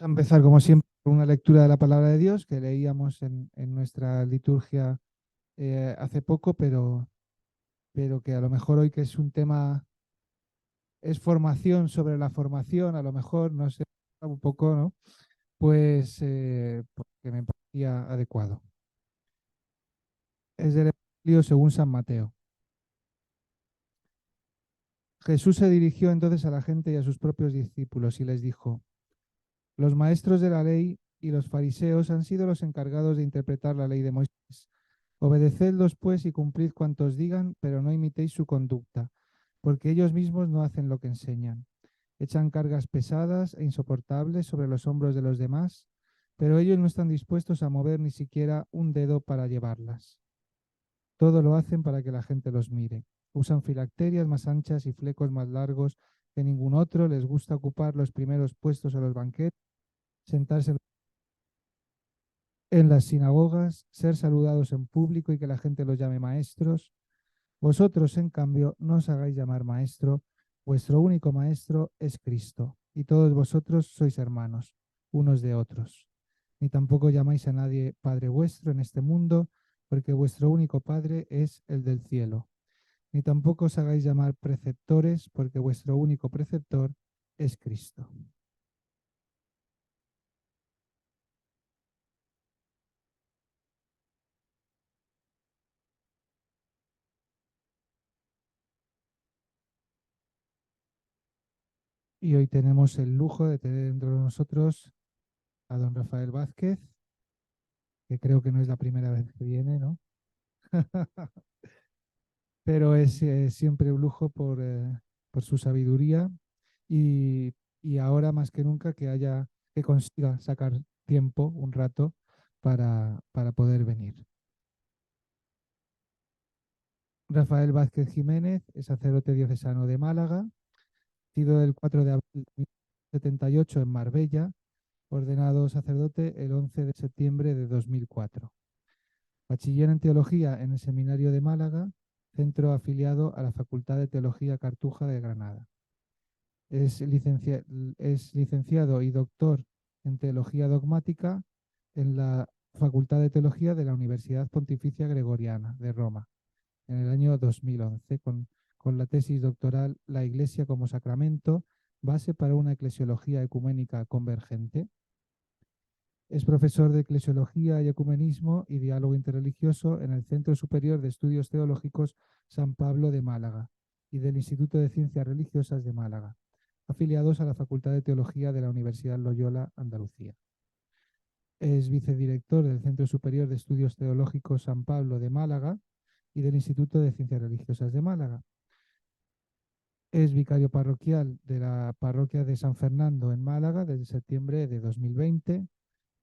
A empezar, como siempre, con una lectura de la palabra de Dios que leíamos en nuestra liturgia hace poco, pero que a lo mejor hoy que es un tema, es formación sobre la formación, a lo mejor, no sé, un poco, ¿no? Porque me parecía adecuado. Es del Evangelio según San Mateo. Jesús se dirigió entonces a la gente y a sus propios discípulos y les dijo: los maestros de la ley y los fariseos han sido los encargados de interpretar la ley de Moisés. Obedecedlos, pues, y cumplid cuantos digan, pero no imitéis su conducta, porque ellos mismos no hacen lo que enseñan. Echan cargas pesadas e insoportables sobre los hombros de los demás, pero ellos no están dispuestos a mover ni siquiera un dedo para llevarlas. Todo lo hacen para que la gente los mire. Usan filacterias más anchas y flecos más largos que ningún otro. Les gusta ocupar los primeros puestos en los banquetes, sentarse en las sinagogas, ser saludados en público y que la gente los llame maestros. Vosotros, en cambio, no os hagáis llamar maestro, vuestro único maestro es Cristo, y todos vosotros sois hermanos, unos de otros. Ni tampoco llamáis a nadie Padre vuestro en este mundo, porque vuestro único Padre es el del cielo. Ni tampoco os hagáis llamar preceptores, porque vuestro único preceptor es Cristo. Y hoy tenemos el lujo de tener entre nosotros a don Rafael Vázquez, que creo que no es la primera vez que viene, ¿no? Pero es siempre un lujo por su sabiduría y, y ahora más que nunca que consiga sacar tiempo, un rato, para poder venir. Rafael Vázquez Jiménez es sacerdote diocesano de Málaga, nacido el 4 de abril de 1978 en Marbella, ordenado sacerdote el 11 de septiembre de 2004. Bachiller en Teología en el Seminario de Málaga, centro afiliado a la Facultad de Teología Cartuja de Granada. Es, es licenciado y doctor en Teología Dogmática en la Facultad de Teología de la Universidad Pontificia Gregoriana de Roma en el año 2011 con la tesis doctoral La Iglesia como Sacramento, base para una eclesiología ecuménica convergente. Es profesor de Eclesiología y Ecumenismo y Diálogo Interreligioso en el Centro Superior de Estudios Teológicos San Pablo de Málaga y del Instituto de Ciencias Religiosas de Málaga, afiliados a la Facultad de Teología de la Universidad Loyola Andalucía. Es vicedirector del Centro Superior de Estudios Teológicos San Pablo de Málaga y del Instituto de Ciencias Religiosas de Málaga. Es vicario parroquial de la Parroquia de San Fernando en Málaga desde septiembre de 2020,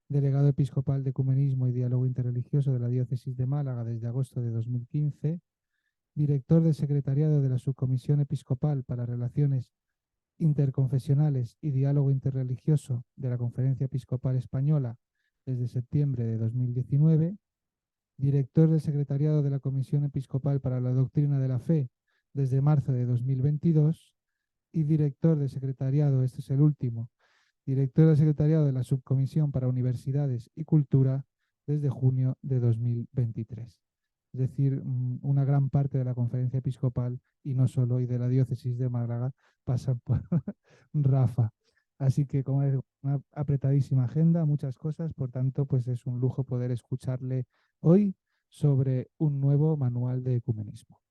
delegado episcopal de Ecumenismo y Diálogo Interreligioso de la Diócesis de Málaga desde agosto de 2015, director del secretariado de la Subcomisión Episcopal para Relaciones Interconfesionales y Diálogo Interreligioso de la Conferencia Episcopal Española desde septiembre de 2019, director del secretariado de la Comisión Episcopal para la Doctrina de la Fe desde marzo de 2022 y director del secretariado, este es el último, director del secretariado de la Subcomisión para Universidades y Cultura desde junio de 2023. Es decir, una gran parte de la conferencia episcopal y no solo, y de la diócesis de Málaga pasan por Rafa. Así que, como es una apretadísima agenda, muchas cosas, por tanto, pues es un lujo poder escucharle hoy sobre un nuevo manual de ecumenismo.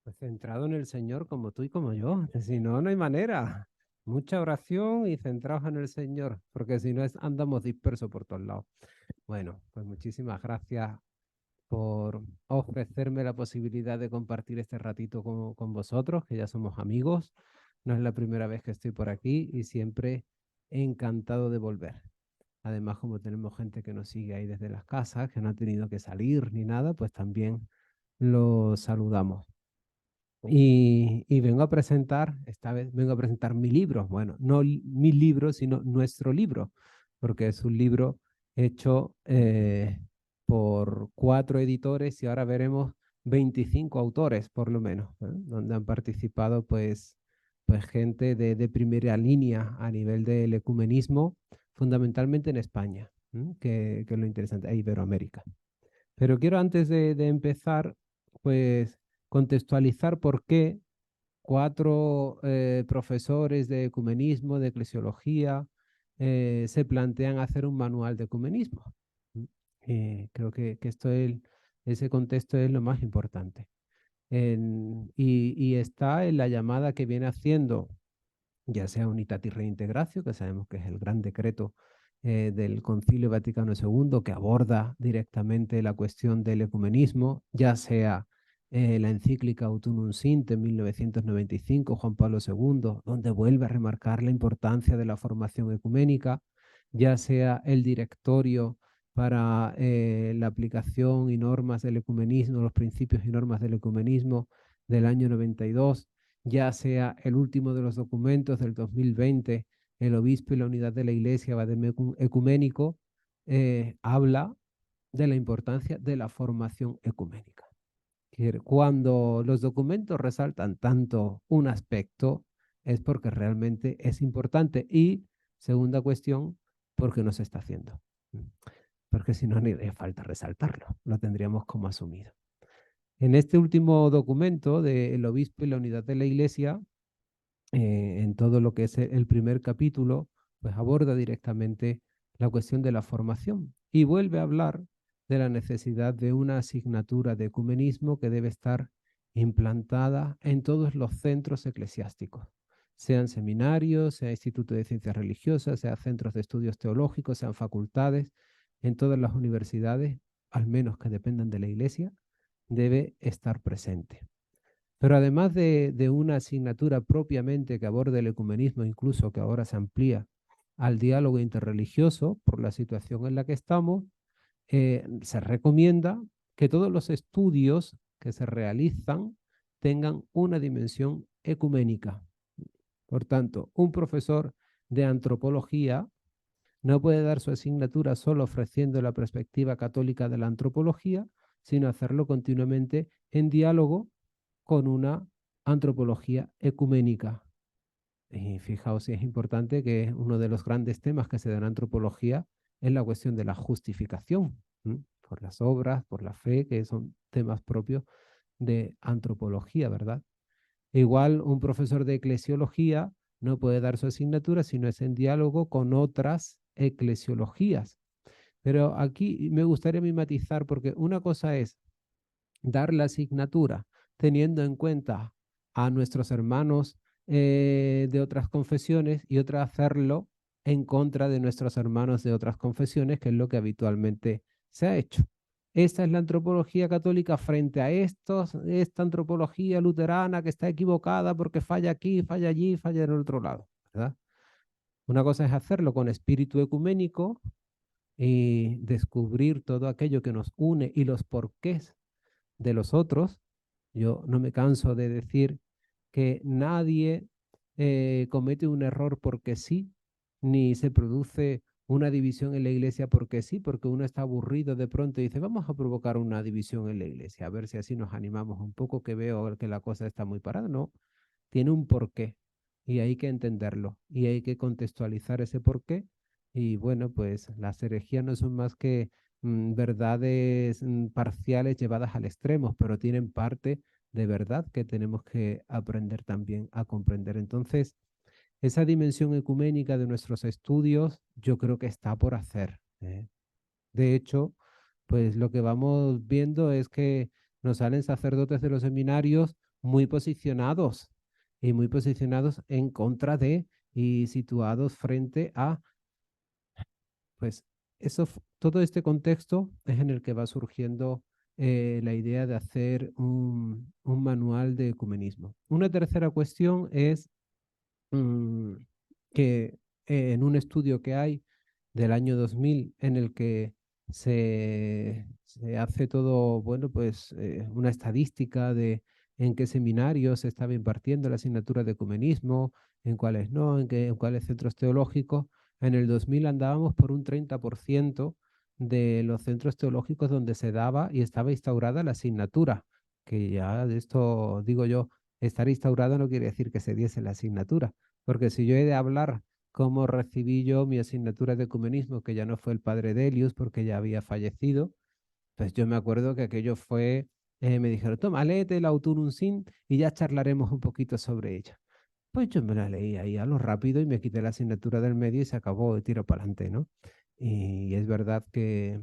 Pues centrado en el Señor como tú y como yo, que si no, no hay manera. Mucha oración y centrados en el Señor, porque si no andamos dispersos por todos lados. Bueno, pues muchísimas gracias por ofrecerme la posibilidad de compartir este ratito con vosotros, que ya somos amigos. No es la primera vez que estoy por aquí y siempre encantado de volver. Además, como tenemos gente que nos sigue ahí desde las casas, que no ha tenido que salir ni nada, pues también los saludamos. Y vengo a presentar, esta vez vengo a presentar mi libro. Bueno, no mi libro, sino nuestro libro, porque es un libro hecho por 4 editores y ahora veremos 25 autores, por lo menos, donde han participado pues pues gente de primera línea a nivel del ecumenismo, fundamentalmente en España, que es lo interesante, e Iberoamérica. Pero quiero antes de empezar, pues contextualizar por qué cuatro profesores de ecumenismo, de eclesiología, se plantean hacer un manual de ecumenismo. ¿Mm? Creo que ese contexto es lo más importante. Y está en la llamada que viene haciendo, ya sea Unitatis Reintegratio, que sabemos que es el gran decreto del Concilio Vaticano II, que aborda directamente la cuestión del ecumenismo, ya sea la encíclica Autunum Sinte en 1995, Juan Pablo II, donde vuelve a remarcar la importancia de la formación ecuménica, ya sea el directorio para la aplicación y normas del ecumenismo, los principios y normas del ecumenismo del año 92, ya sea el último de los documentos del 2020, el obispo y la unidad de la iglesia Vadem Ecuménico, habla de la importancia de la formación ecuménica. Cuando los documentos resaltan tanto un aspecto, es porque realmente es importante. Y, segunda cuestión, porque no se está haciendo. Porque si no, ni haría falta resaltarlo, lo tendríamos como asumido. En este último documento del obispo y la unidad de la iglesia, en todo lo que es el primer capítulo, pues aborda directamente la cuestión de la formación y vuelve a hablar de la necesidad de una asignatura de ecumenismo que debe estar implantada en todos los centros eclesiásticos, sean seminarios, sea instituto de ciencias religiosas, sea centros de estudios teológicos, sean facultades, en todas las universidades, al menos que dependan de la iglesia, debe estar presente. Pero además de una asignatura propiamente que aborde el ecumenismo, incluso que ahora se amplía al diálogo interreligioso por la situación en la que estamos, se recomienda que todos los estudios que se realizan tengan una dimensión ecuménica. Por tanto, un profesor de antropología no puede dar su asignatura solo ofreciendo la perspectiva católica de la antropología, sino hacerlo continuamente en diálogo con una antropología ecuménica. Y fijaos si es importante que uno de los grandes temas que se da en antropología es la cuestión de la justificación, por las obras, por la fe, que son temas propios de antropología, ¿verdad? Igual un profesor de eclesiología no puede dar su asignatura si no es en diálogo con otras eclesiologías. Pero aquí me gustaría matizar, porque una cosa es dar la asignatura teniendo en cuenta a nuestros hermanos de otras confesiones y otra hacerlo en contra de nuestros hermanos de otras confesiones, que es lo que habitualmente se ha hecho. Esta es la antropología católica frente a esta antropología luterana que está equivocada porque falla aquí, falla allí, falla en el otro lado, ¿verdad? Una cosa es hacerlo con espíritu ecuménico y descubrir todo aquello que nos une y los porqués de los otros. Yo no me canso de decir que nadie comete un error porque sí, ni se produce una división en la iglesia porque sí, porque uno está aburrido de pronto y dice, vamos a provocar una división en la iglesia, a ver si así nos animamos un poco, que veo que la cosa está muy parada. No, tiene un porqué y hay que entenderlo y hay que contextualizar ese porqué. Y bueno, pues las herejías no son más que verdades parciales llevadas al extremo, pero tienen parte de verdad que tenemos que aprender también a comprender. Entonces, esa dimensión ecuménica de nuestros estudios yo creo que está por hacer, ¿eh? De hecho, pues lo que vamos viendo es que nos salen sacerdotes de los seminarios muy posicionados en contra de y situados frente a, pues todo este contexto es en el que va surgiendo la idea de hacer un manual de ecumenismo. Una tercera cuestión es mm, que en un estudio que hay del año 2000 en el que se hace todo, bueno, pues una estadística de en qué seminarios se estaba impartiendo la asignatura de ecumenismo, en cuáles no, en cuáles centros teológicos. En el 2000 andábamos por un 30% de los centros teológicos donde se daba y estaba instaurada la asignatura, que ya de esto digo yo, estar instaurado no quiere decir que se diese la asignatura, porque si yo he de hablar cómo recibí yo mi asignatura de ecumenismo, que ya no fue el padre Delius porque ya había fallecido, pues yo me acuerdo que aquello fue, me dijeron, toma, léete el Autunum Sin y ya charlaremos un poquito sobre ella. Pues yo me la leí ahí a lo rápido y me quité la asignatura del medio y se acabó de tiro para adelante, ¿no? Y es verdad que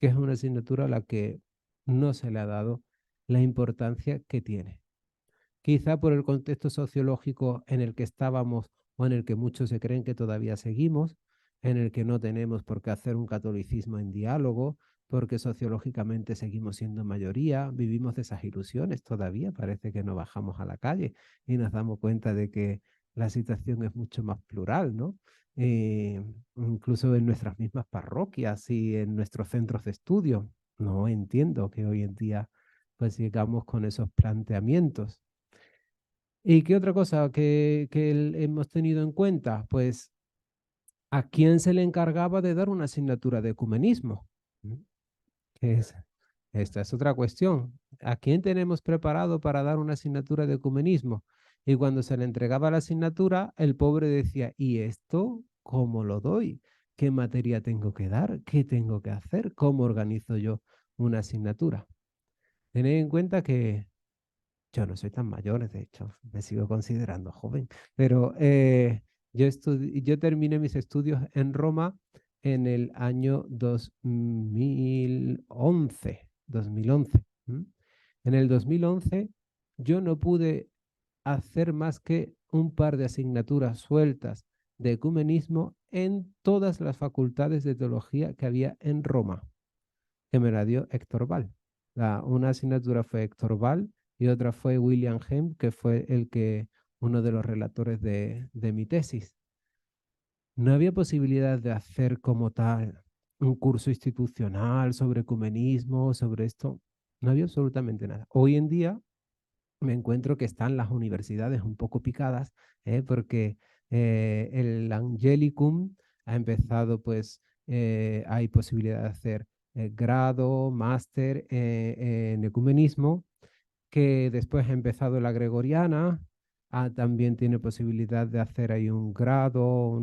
es una asignatura a la que no se le ha dado la importancia que tiene. Quizá por el contexto sociológico en el que estábamos o en el que muchos se creen que todavía seguimos, en el que no tenemos por qué hacer un catolicismo en diálogo, porque sociológicamente seguimos siendo mayoría, vivimos de esas ilusiones todavía, parece que no bajamos a la calle y nos damos cuenta de que la situación es mucho más plural, ¿no? Incluso en nuestras mismas parroquias y en nuestros centros de estudio. No entiendo que hoy en día pues sigamos con esos planteamientos. ¿Y qué otra cosa que hemos tenido en cuenta? Pues, ¿a quién se le encargaba de dar una asignatura de ecumenismo? ¿Mm? Que esta es otra cuestión. ¿A quién tenemos preparado para dar una asignatura de ecumenismo? Y cuando se le entregaba la asignatura, el pobre decía, ¿y esto cómo lo doy? ¿Qué materia tengo que dar? ¿Qué tengo que hacer? ¿Cómo organizo yo una asignatura? Tened en cuenta que yo no soy tan mayor, de hecho, me sigo considerando joven, pero yo terminé mis estudios en Roma en el año 2011. ¿M? En el 2011 yo no pude hacer más que un par de asignaturas sueltas de ecumenismo en todas las facultades de teología que había en Roma, que me la dio Héctor Val. Una asignatura fue Héctor Val y otra fue William Hem, que fue uno de los relatores de mi tesis. No había posibilidad de hacer como tal un curso institucional sobre ecumenismo, sobre esto. No había absolutamente nada. Hoy en día me encuentro que están las universidades un poco picadas, porque el Angelicum ha empezado, pues hay posibilidad de hacer grado, máster en ecumenismo, que después ha empezado la Gregoriana, también tiene posibilidad de hacer ahí un grado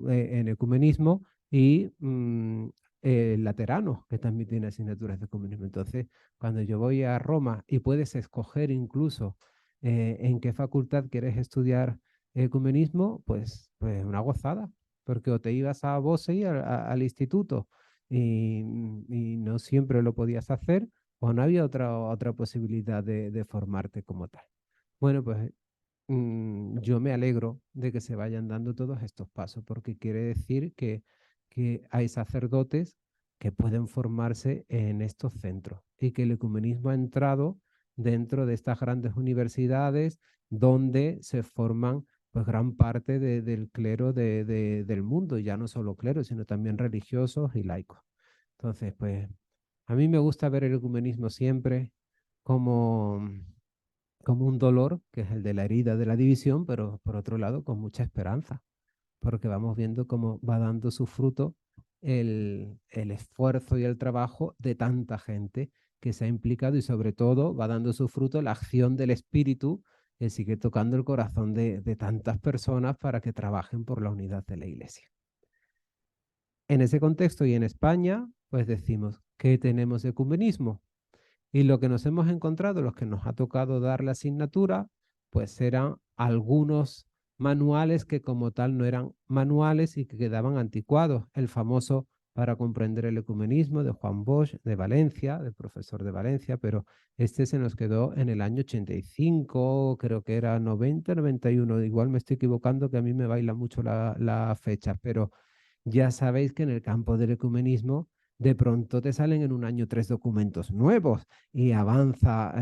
en ecumenismo y el Laterano, que también tiene asignaturas de ecumenismo. Entonces, cuando yo voy a Roma y puedes escoger incluso en qué facultad quieres estudiar ecumenismo, pues una gozada, porque o te ibas a BOSEI, al instituto, y no siempre lo podías hacer, o no había otra posibilidad de formarte como tal. Bueno, pues yo me alegro de que se vayan dando todos estos pasos, porque quiere decir que hay sacerdotes que pueden formarse en estos centros y que el ecumenismo ha entrado dentro de estas grandes universidades donde se forman pues gran parte del clero del mundo, y ya no solo clero, sino también religiosos y laicos. Entonces, pues a mí me gusta ver el ecumenismo siempre como, como un dolor, que es el de la herida de la división, pero por otro lado con mucha esperanza, porque vamos viendo cómo va dando su fruto el esfuerzo y el trabajo de tanta gente que se ha implicado, y sobre todo va dando su fruto la acción del Espíritu que sigue tocando el corazón de tantas personas para que trabajen por la unidad de la Iglesia. En ese contexto y en España, pues decimos, ¿qué tenemos de ecumenismo? Y lo que nos hemos encontrado, los que nos ha tocado dar la asignatura, pues eran algunos manuales que como tal no eran manuales y que quedaban anticuados. El famoso Para comprender el ecumenismo de Juan Bosch de Valencia, del profesor de Valencia, pero este se nos quedó en el año 85, creo que era 90, 91. Igual me estoy equivocando, que a mí me baila mucho la fecha, pero ya sabéis que en el campo del ecumenismo de pronto te salen en un año 3 documentos nuevos y avanza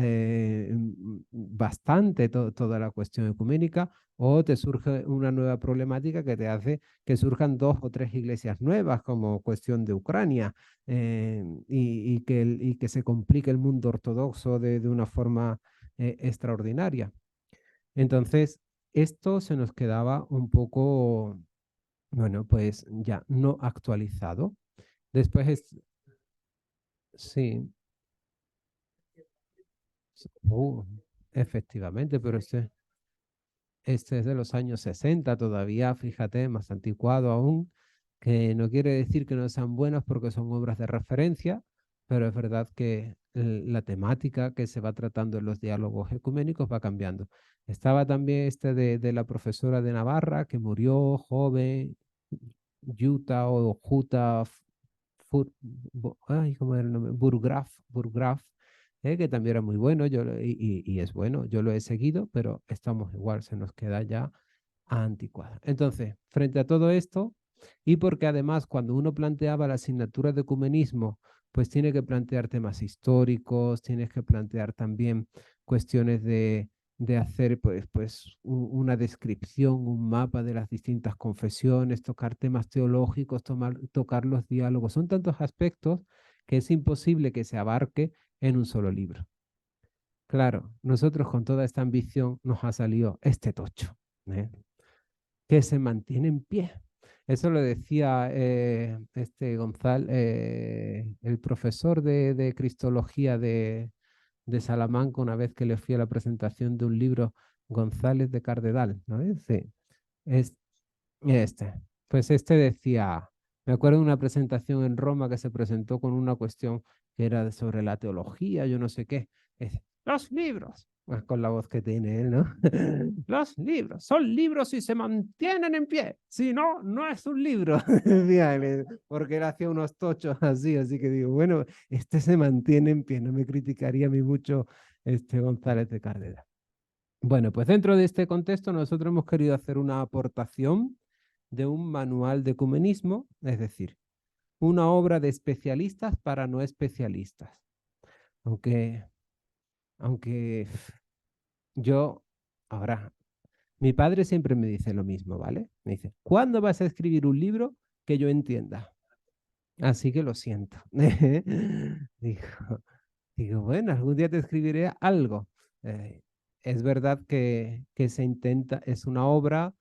bastante toda la cuestión ecuménica, o te surge una nueva problemática que te hace que surjan 2 o 3 iglesias nuevas, como cuestión de Ucrania, y que se complique el mundo ortodoxo de una forma extraordinaria. Entonces, esto se nos quedaba un poco, bueno, pues ya no actualizado. Después sí. Uh, efectivamente, pero este es de los años 60 todavía, fíjate, más anticuado aún, que no quiere decir que no sean buenas porque son obras de referencia, pero es verdad que la temática que se va tratando en los diálogos ecuménicos va cambiando. Estaba también este de la profesora de Navarra que murió joven, Yuta o Juta, ay, ¿cómo era el nombre? Burgraf, que también era muy bueno, y es bueno, yo lo he seguido, pero estamos igual, se nos queda ya anticuada. Entonces, frente a todo esto, y porque además cuando uno planteaba la asignatura de ecumenismo, pues tiene que plantear temas históricos, tienes que plantear también cuestiones de hacer una descripción, un mapa de las distintas confesiones, tocar temas teológicos, tocar los diálogos. Son tantos aspectos que es imposible que se abarque en un solo libro. Claro, nosotros con toda esta ambición nos ha salido este tocho, ¿eh? Que se mantiene en pie. Eso lo decía este González, el profesor de Cristología de Salamanca, una vez que le fui a la presentación de un libro, González de Cardedal, ¿no es? Sí, es este. Pues este decía, me acuerdo de una presentación en Roma que se presentó con una cuestión que era sobre la teología, yo no sé qué. Los libros, con la voz que tiene él, ¿no? Los libros son libros y se mantienen en pie. Si no, no es un libro. Porque él hacía unos tochos así, así que digo, bueno, este se mantiene en pie, no me criticaría a mí mucho este González de Cárdenas. Bueno, pues dentro de este contexto nosotros hemos querido hacer una aportación de un manual de ecumenismo, es decir, una obra de especialistas para no especialistas. Aunque, aunque yo, ahora, mi padre siempre me dice lo mismo, ¿vale? Me dice, ¿cuándo vas a escribir un libro que yo entienda? Así que lo siento. Digo, digo, bueno, algún día te escribiré algo. Eh, es verdad que se intenta, es una obra,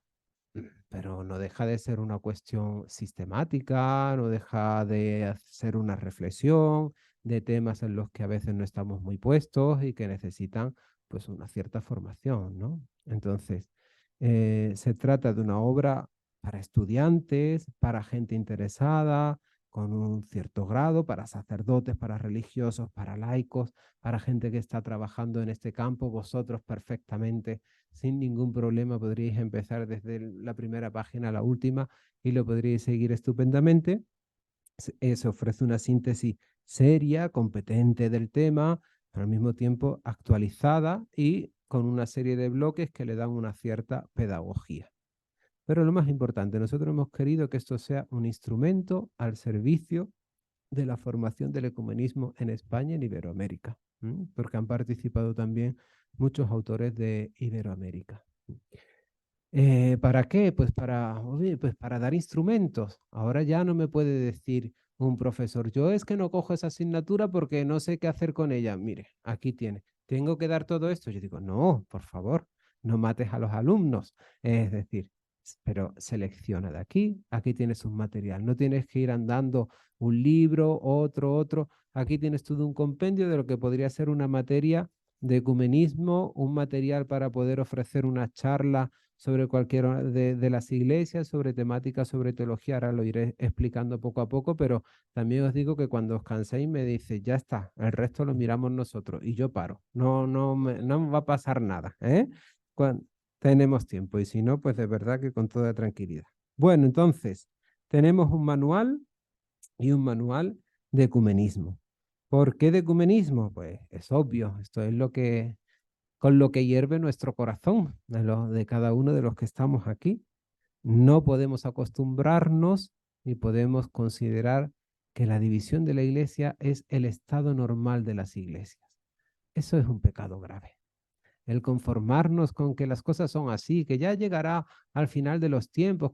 pero no deja de ser una cuestión sistemática, no deja de ser una reflexión de temas en los que a veces no estamos muy puestos y que necesitan pues una cierta formación, ¿no? Entonces, se trata de una obra para estudiantes, para gente interesada, con un cierto grado, para sacerdotes, para religiosos, para laicos, para gente que está trabajando en este campo. Vosotros perfectamente, sin ningún problema, podríais empezar desde la primera página a la última y lo podríais seguir estupendamente. Se ofrece una síntesis seria, competente del tema, pero al mismo tiempo actualizada y con una serie de bloques que le dan una cierta pedagogía. Pero lo más importante, nosotros hemos querido que esto sea un instrumento al servicio de la formación del ecumenismo en España y en Iberoamérica, porque han participado también muchos autores de Iberoamérica. ¿Para qué? Pues para dar instrumentos. Ahora ya no me puede decir un profesor, yo es que no cojo esa asignatura porque no sé qué hacer con ella. Mire, aquí tiene. ¿Tengo que dar todo esto? Yo digo, no, por favor, no mates a los alumnos. Es decir, pero selecciona de aquí, aquí tienes un material. No tienes que ir andando un libro, otro. Aquí tienes todo un compendio de lo que podría ser una materia de ecumenismo, un material para poder ofrecer una charla sobre cualquiera de las iglesias, sobre temáticas, sobre teología. Ahora lo iré explicando poco a poco, pero también os digo que cuando os canséis me dice, ya está, el resto lo miramos nosotros y yo paro. No me va a pasar nada, ¿eh? Tenemos tiempo y si no, pues de verdad que con toda tranquilidad. Bueno, entonces, tenemos un manual y un manual de ecumenismo. ¿Por qué de ecumenismo? Pues es obvio, esto es lo que con lo que hierve nuestro corazón, de cada uno de los que estamos aquí. No podemos acostumbrarnos ni podemos considerar que la división de la iglesia es el estado normal de las iglesias. Eso es un pecado grave. El conformarnos con que las cosas son así, que ya llegará al final de los tiempos,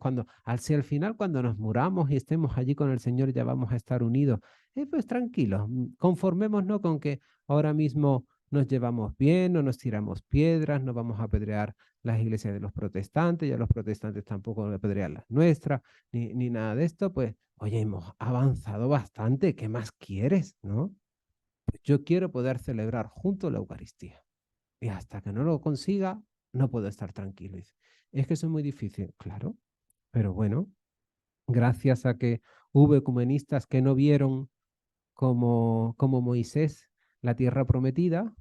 si al final cuando nos muramos y estemos allí con el Señor ya vamos a estar unidos, pues tranquilos, conformémonos con que ahora mismo nos llevamos bien, no nos tiramos piedras, no vamos a apedrear las iglesias de los protestantes, ya los protestantes tampoco apedrean las nuestras, ni nada de esto, pues oye, hemos avanzado bastante, ¿qué más quieres, no? Pues yo quiero poder celebrar junto la Eucaristía. Y hasta que no lo consiga, no puedo estar tranquilo. Dice, es que eso es muy difícil. Claro, pero bueno, gracias a que hubo ecumenistas que no vieron como Moisés la tierra prometida,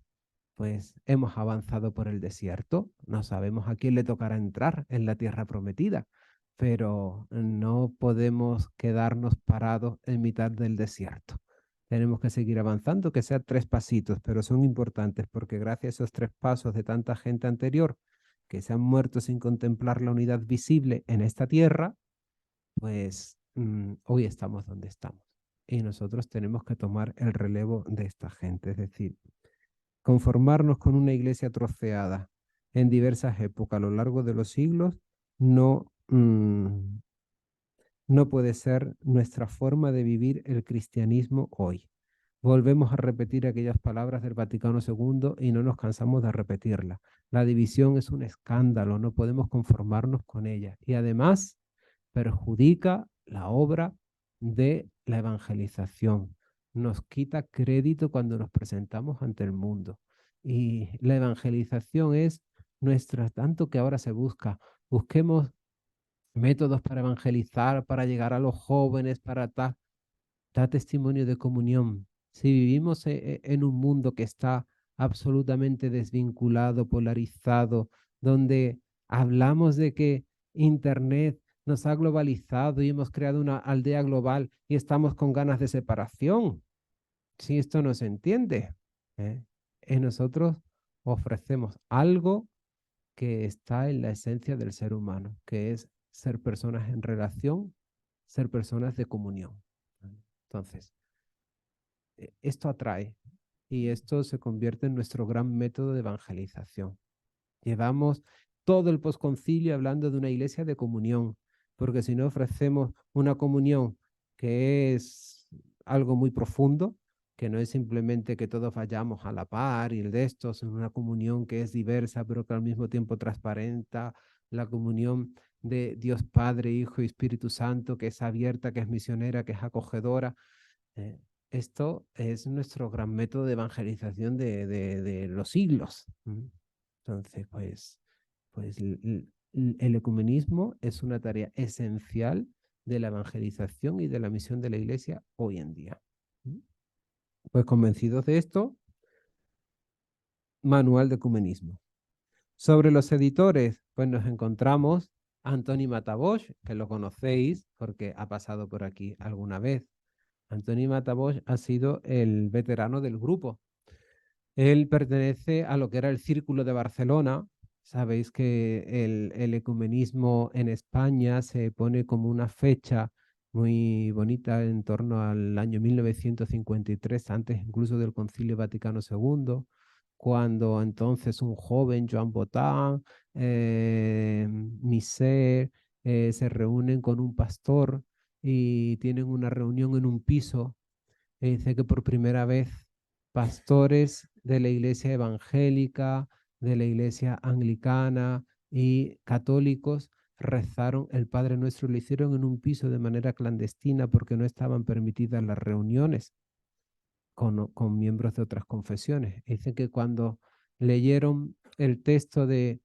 pues hemos avanzado por el desierto. No sabemos a quién le tocará entrar en la tierra prometida, pero no podemos quedarnos parados en mitad del desierto. Tenemos que seguir avanzando, que sean 3 pasitos, pero son importantes porque gracias a esos 3 pasos de tanta gente anterior que se han muerto sin contemplar la unidad visible en esta tierra, pues hoy estamos donde estamos. Y nosotros tenemos que tomar el relevo de esta gente, es decir, conformarnos con una iglesia troceada en diversas épocas a lo largo de los siglos no, no puede ser nuestra forma de vivir el cristianismo hoy. Volvemos a repetir aquellas palabras del Vaticano II y no nos cansamos de repetirla. La división es un escándalo, no podemos conformarnos con ella. Y además perjudica la obra de la evangelización. Nos quita crédito cuando nos presentamos ante el mundo. Y la evangelización es nuestra, tanto que ahora se busca. Busquemos métodos para evangelizar, para llegar a los jóvenes, para dar testimonio de comunión. Si vivimos en un mundo que está absolutamente desvinculado, polarizado, donde hablamos de que Internet nos ha globalizado y hemos creado una aldea global y estamos con ganas de separación, si esto no se entiende, ¿eh? Y nosotros ofrecemos algo que está en la esencia del ser humano, que es ser personas en relación, ser personas de comunión. Entonces, esto atrae y esto se convierte en nuestro gran método de evangelización. Llevamos todo el posconcilio hablando de una iglesia de comunión, porque si no ofrecemos una comunión que es algo muy profundo, que no es simplemente que todos vayamos a la par y el de estos, es una comunión que es diversa, pero que al mismo tiempo transparenta, la comunión de Dios Padre, Hijo y Espíritu Santo, que es abierta, que es misionera, que es acogedora. eh, Esto es nuestro gran método de evangelización de los siglos. Entonces, pues el ecumenismo es una tarea esencial de la evangelización y de la misión de la Iglesia hoy en día. Pues convencidos de esto, manual de ecumenismo. Sobre los editores, pues nos encontramos a Antoni Matabosch, que lo conocéis porque ha pasado por aquí alguna vez. Antoni Matabosch ha sido el veterano del grupo. Él pertenece a lo que era el Círculo de Barcelona. Sabéis que el ecumenismo en España se pone como una fecha muy bonita en torno al año 1953, antes incluso del Concilio Vaticano II, cuando entonces un joven, Joan Botán, Misser, se reúnen con un pastor y tienen una reunión en un piso y dice que por primera vez pastores de la iglesia evangélica, de la iglesia anglicana y católicos rezaron el Padre Nuestro, lo hicieron en un piso de manera clandestina porque no estaban permitidas las reuniones con miembros de otras confesiones. Dicen que cuando leyeron el texto de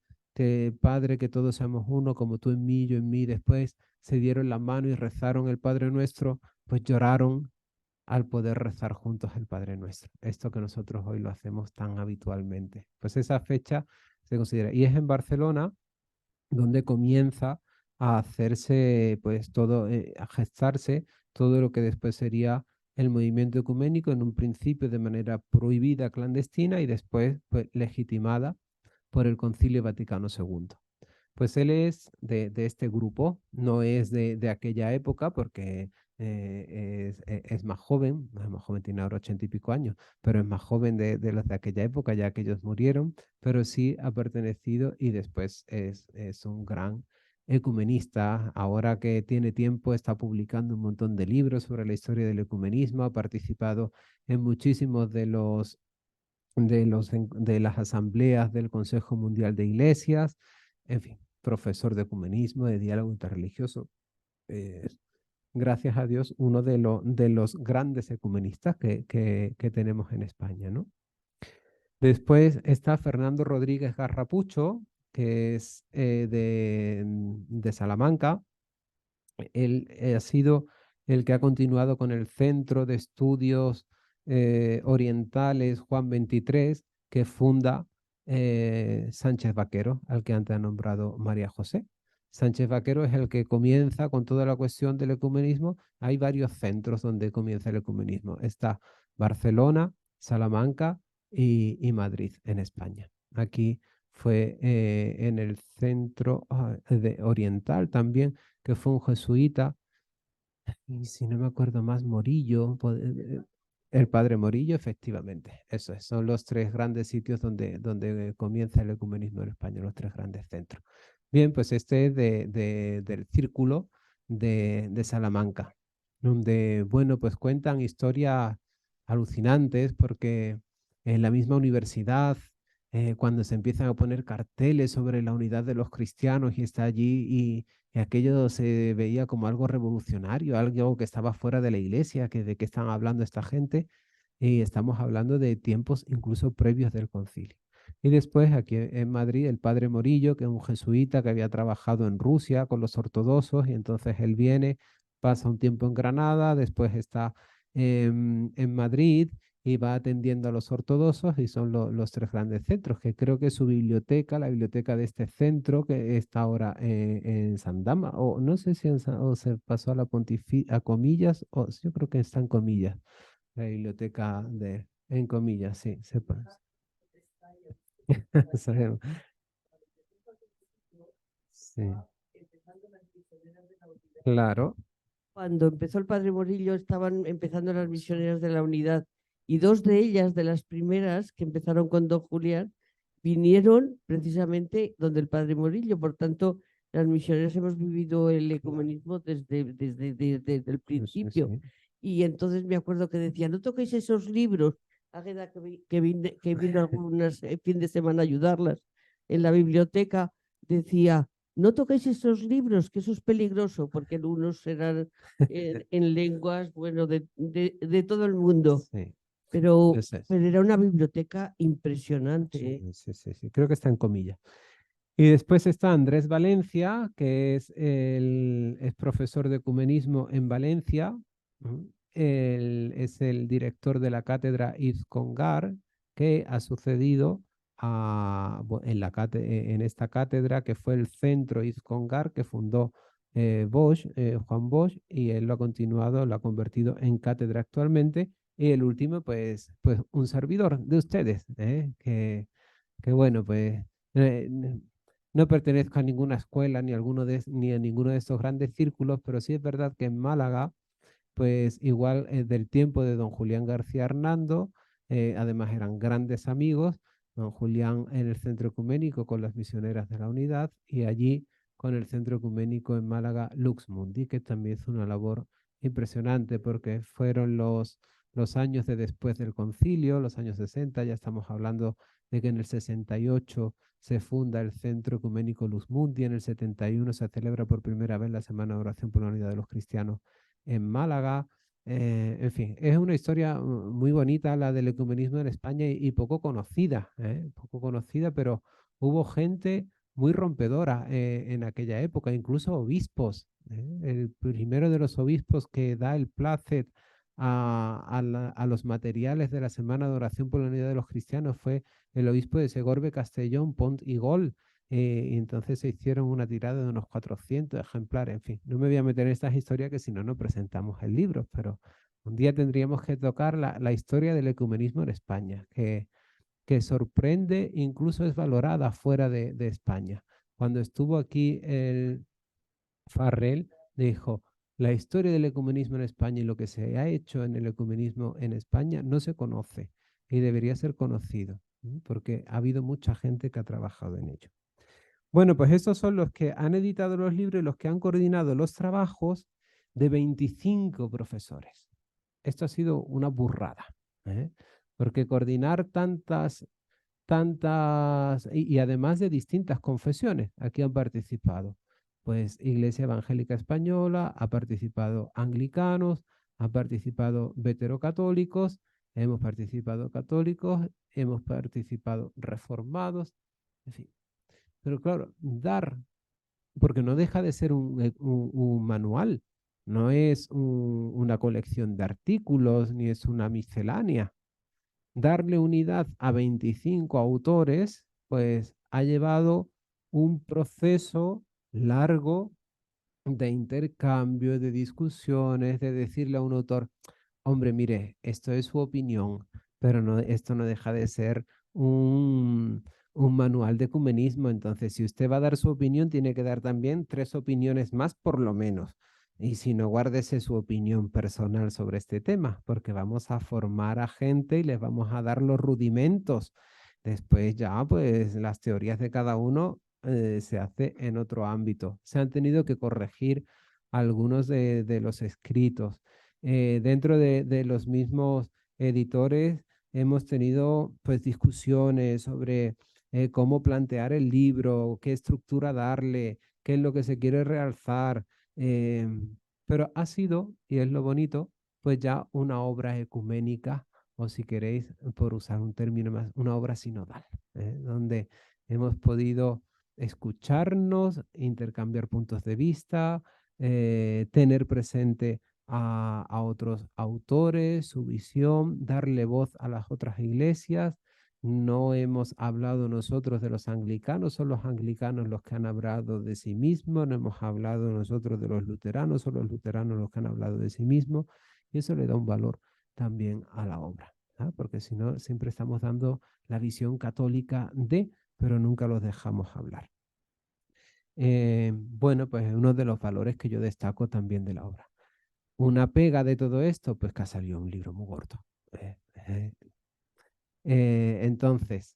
Padre, que todos seamos uno, como tú en mí, yo en mí, después se dieron la mano y rezaron el Padre Nuestro, pues lloraron al poder rezar juntos el Padre Nuestro. Esto que nosotros hoy lo hacemos tan habitualmente. Pues esa fecha se considera. Y es en Barcelona donde comienza a hacerse, pues todo, a gestarse todo lo que después sería el movimiento ecuménico, en un principio de manera prohibida, clandestina, y después pues, legitimada por el Concilio Vaticano II. Pues él es de este grupo, no es de aquella época porque es más joven, no es más joven, tiene ahora 80 y pico años, pero es más joven de los de aquella época, ya que ellos murieron, pero sí ha pertenecido y después es un gran ecumenista. Ahora que tiene tiempo, está publicando un montón de libros sobre la historia del ecumenismo, ha participado en muchísimos de las asambleas del Consejo Mundial de Iglesias, en fin, profesor de ecumenismo, de diálogo interreligioso. Eh, Gracias a Dios, uno de los grandes ecumenistas que tenemos en España, ¿no? Después está Fernando Rodríguez Garrapucho, que es de Salamanca. Él ha sido el que ha continuado con el Centro de Estudios Orientales Juan 23, que funda Sánchez Vaquero, al que antes ha nombrado María José. Sánchez Vaquero es el que comienza con toda la cuestión del ecumenismo. Hay varios centros donde comienza el ecumenismo. Está Barcelona, Salamanca y Madrid, en España. Aquí fue en el centro oriental también, que fue un jesuita, y si no me acuerdo más, Morillo, el padre Morillo, efectivamente. Eso es, son los tres grandes sitios donde comienza el ecumenismo en España, los tres grandes centros. Bien, pues este es del círculo de Salamanca, donde, bueno, pues cuentan historias alucinantes porque en la misma universidad, cuando se empiezan a poner carteles sobre la unidad de los cristianos y está allí y aquello se veía como algo revolucionario, algo que estaba fuera de la iglesia, que de qué están hablando esta gente, y estamos hablando de tiempos incluso previos del concilio. Y después aquí en Madrid el padre Morillo, que es un jesuita que había trabajado en Rusia con los ortodoxos, y entonces él viene, pasa un tiempo en Granada, después está en Madrid y va atendiendo a los ortodoxos, y son los tres grandes centros, que creo que su biblioteca, la biblioteca de este centro, que está ahora en San Dama, o no sé si o se pasó a a Comillas, o yo creo que está en Comillas, la biblioteca en Comillas, sí, sabemos. Sí, claro, Cuando empezó el padre Morillo estaban empezando las misioneras de la unidad y dos de ellas, de las primeras que empezaron con don Julián, vinieron precisamente donde el padre Morillo. Por tanto, las misioneras hemos vivido el ecumenismo desde el sí, principio. sí. Y entonces me acuerdo que decía, no toquéis esos libros. Águeda, que vino algunas fin de semana a ayudarlas en la biblioteca, decía, no toquéis esos libros, que eso es peligroso, porque algunos eran en lenguas, bueno, de todo el mundo, Sí, pero, eso es. pero era una biblioteca impresionante, Sí, ¿eh? sí, sí, sí, creo que está en Comillas. Y después está Andrés Valencia, que es profesor de ecumenismo en Valencia. ¿No? Él es el director de la cátedra Yves Congar, que ha sucedido en esta cátedra, que fue el centro Yves Congar, que fundó Bosch, Juan Bosch, y él lo ha continuado, lo ha convertido en cátedra actualmente. Y el último, pues un servidor de ustedes, que bueno, pues eh, no pertenezco a ninguna escuela ni a ninguno de estos grandes círculos, pero sí es verdad que en Málaga, pues igual del tiempo de don Julián García Hernando, además eran grandes amigos, don Julián en el Centro Ecuménico con las misioneras de la Unidad, y allí con el Centro Ecuménico en Málaga Lux Mundi, que también hizo una labor impresionante porque fueron los años de después del concilio, los años 60. Ya estamos hablando de que en el 68 se funda el Centro Ecuménico Lux Mundi, en el 71 se celebra por primera vez la Semana de Oración por la Unidad de los Cristianos en Málaga. En fin, es una historia muy bonita la del ecumenismo en España y poco conocida, poco conocida, pero hubo gente muy rompedora en aquella época, incluso obispos. El primero de los obispos que da el placet a los materiales de la Semana de Oración por la Unidad de los Cristianos fue el obispo de Segorbe, Castellón, Pont y Gol. Y entonces se hicieron una tirada de unos 400 ejemplares. En fin, no me voy a meter en estas historias, que si no, no presentamos el libro, pero un día tendríamos que tocar la historia del ecumenismo en España, que sorprende, incluso es valorada fuera de España. Cuando estuvo aquí el Farrell, dijo, la historia del ecumenismo en España y lo que se ha hecho en el ecumenismo en España no se conoce y debería ser conocido, porque ha habido mucha gente que ha trabajado en ello. Bueno, pues estos son los que han editado los libros y los que han coordinado los trabajos de 25 profesores. Esto ha sido una burrada, ¿eh? Porque coordinar y además de distintas confesiones, aquí han participado, pues Iglesia Evangélica Española, ha participado anglicanos, han participado veterocatólicos, hemos participado católicos, hemos participado reformados, en fin. Pero claro, dar, porque no deja de ser un manual, no es una colección de artículos, ni es una miscelánea. Darle unidad a 25 autores, pues ha llevado un proceso largo de intercambio, de discusiones, de decirle a un autor, hombre, mire, esto es su opinión, pero no, esto no deja de ser un manual de ecumenismo. Entonces, si usted va a dar su opinión, tiene que dar también 3 opiniones más por lo menos. Y si no, guárdese su opinión personal sobre este tema, porque vamos a formar a gente y les vamos a dar los rudimentos. Después ya, pues las teorías de cada uno se hace en otro ámbito. Se han tenido que corregir algunos de los escritos. Dentro de los mismos editores hemos tenido pues discusiones sobre cómo plantear el libro, qué estructura darle, qué es lo que se quiere realzar. Pero ha sido, y es lo bonito, pues ya una obra ecuménica, o si queréis, por usar un término más, una obra sinodal, donde hemos podido escucharnos, intercambiar puntos de vista, tener presente a otros autores, su visión, darle voz a las otras iglesias. No hemos hablado nosotros de los anglicanos, son los anglicanos los que han hablado de sí mismos, no hemos hablado nosotros de los luteranos, son los luteranos los que han hablado de sí mismos, y eso le da un valor también a la obra, ¿ah? Porque si no, siempre estamos dando la visión católica de, pero nunca los dejamos hablar. Bueno, pues es uno de los valores que yo destaco también de la obra. Una pega de todo esto, pues que ha salido un libro muy gordo. Entonces,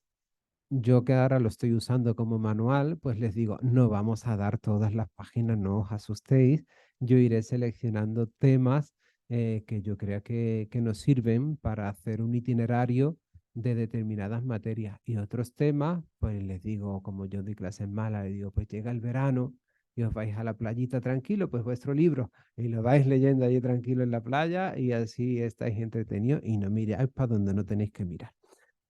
yo que ahora lo estoy usando como manual, pues les digo, no vamos a dar todas las páginas, no os asustéis. Yo iré seleccionando temas que yo crea que nos sirven para hacer un itinerario de determinadas materias. Y otros temas, pues les digo, como yo doy clases en Málaga, les digo, pues llega el verano y os vais a la playita tranquilo, pues vuestro libro, y lo vais leyendo allí tranquilo en la playa y así estáis entretenidos y no miráis para donde no tenéis que mirar.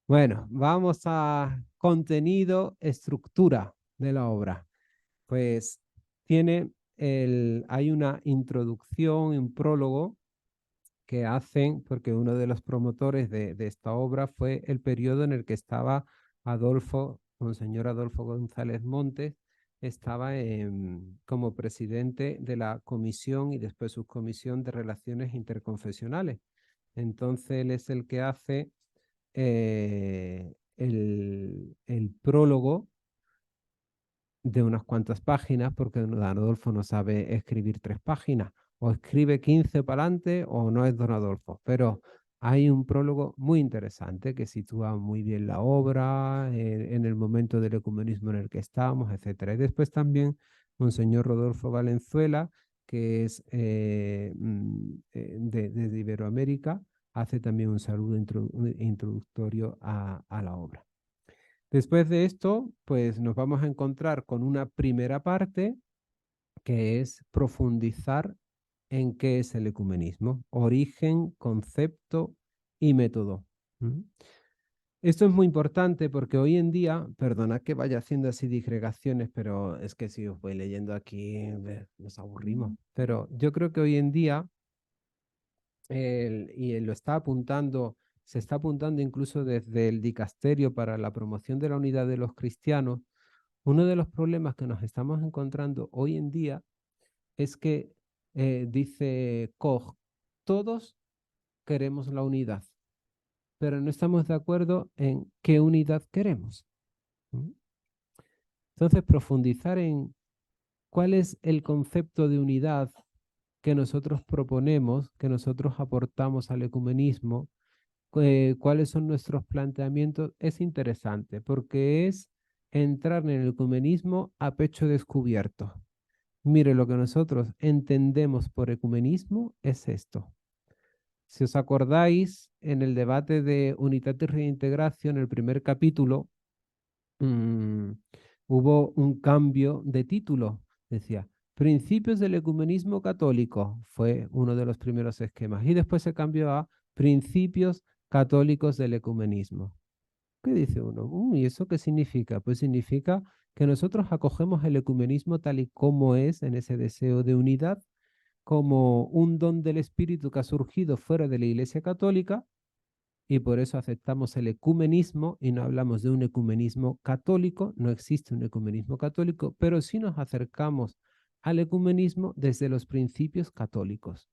Bueno, vamos a contenido, estructura de la obra. Pues hay una introducción, un prólogo que hacen, porque uno de los promotores de esta obra fue el periodo en el que estaba Monseñor Adolfo González Montes, estaba como presidente de la comisión y después subcomisión de Relaciones Interconfesionales. Entonces él es el que hace el prólogo de unas cuantas páginas, porque don Adolfo no sabe escribir 3 páginas, o escribe 15 para adelante o no es don Adolfo, pero hay un prólogo muy interesante que sitúa muy bien la obra, en el momento del ecumenismo en el que estamos, etc. Y después también Monseñor Rodolfo Valenzuela, que es de Iberoamérica, hace también un saludo introductorio a la obra. Después de esto, pues nos vamos a encontrar con una primera parte que es profundizar en qué es el ecumenismo, origen, concepto y método. Esto es muy importante porque hoy en día, perdonad que vaya haciendo así digregaciones, pero es que si os voy leyendo aquí nos aburrimos. Pero yo creo que hoy en día, y lo está apuntando, se está apuntando incluso desde el dicasterio para la promoción de la unidad de los cristianos, uno de los problemas que nos estamos encontrando hoy en día es que, dice Koch, todos queremos la unidad, pero no estamos de acuerdo en qué unidad queremos. Entonces, profundizar en cuál es el concepto de unidad que nosotros proponemos, que nosotros aportamos al ecumenismo, cuáles son nuestros planteamientos, es interesante porque es entrar en el ecumenismo a pecho descubierto. Mire, lo que nosotros entendemos por ecumenismo es esto. Si os acordáis, en el debate de Unitatis Reintegratio, en el primer capítulo, hubo un cambio de título. Decía, Principios del Ecumenismo Católico, fue uno de los primeros esquemas. Y después se cambió a Principios Católicos del Ecumenismo. ¿Qué dice uno? ¿Y eso qué significa? Pues significa que nosotros acogemos el ecumenismo tal y como es, en ese deseo de unidad, como un don del Espíritu que ha surgido fuera de la Iglesia Católica, y por eso aceptamos el ecumenismo y no hablamos de un ecumenismo católico, no existe un ecumenismo católico, pero sí nos acercamos al ecumenismo desde los principios católicos.